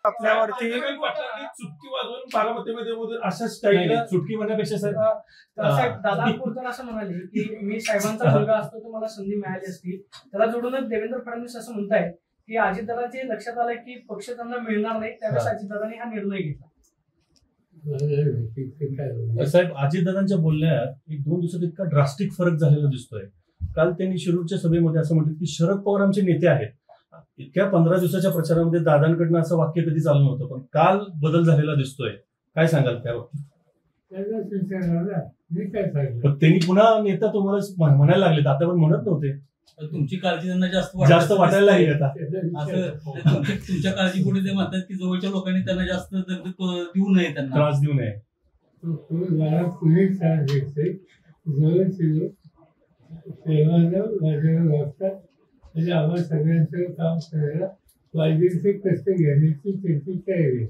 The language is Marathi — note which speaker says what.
Speaker 1: आपल्यावरती
Speaker 2: चुटकी वाजवून बारामतीमध्ये अशा स्टाईल
Speaker 3: चुटकी म्हणण्यापेक्षा सर
Speaker 1: दादा बोलताना असं म्हणाले की मी साहेबांचा मुलगा असतो तर मला संधी मिळाली असती. त्याला जोडूनच देवेंद्र फडणवीस असं म्हणतायत की अजितदादांचे लक्षात आलं की पक्ष त्यांना मिळणार नाही, त्यावेळेस अजितदादांनी हा निर्णय घेतला.
Speaker 3: साहेब, अजितदादांच्या बोलण्यात एक 2 दिवसात इतका ड्रास्टिक फरक झालेला दिसतोय. काल त्यांनी शिरूरच्या सभेमध्ये असं म्हटलं की शरद पवार आमचे नेते आहेत. इतक्या 15 दिवसाच्या प्रचारामध्ये दादांकडनं असं वाक्य कधी चालू नव्हतं, पण काल बदल झालेला दिसतोय. काय सांगाल त्या बाबतीत? पण त्यांनी पुन्हा नेता तुम्हाला म्हणायला लागले, आता पण म्हणत नव्हते.
Speaker 4: तुमची काळजी त्यांना
Speaker 3: जास्त वाटायला लागली आता.
Speaker 4: असं तुमच्या काळजीपुढे ते म्हणतात की जवळच्या लोकांनी त्यांना जास्त देऊ नये, त्यांना
Speaker 3: त्रास देऊ नये.
Speaker 5: आम्हाला सगळ्यांचं काम करायला वाजवी कष्ट घेण्याची त्यांची तयारी.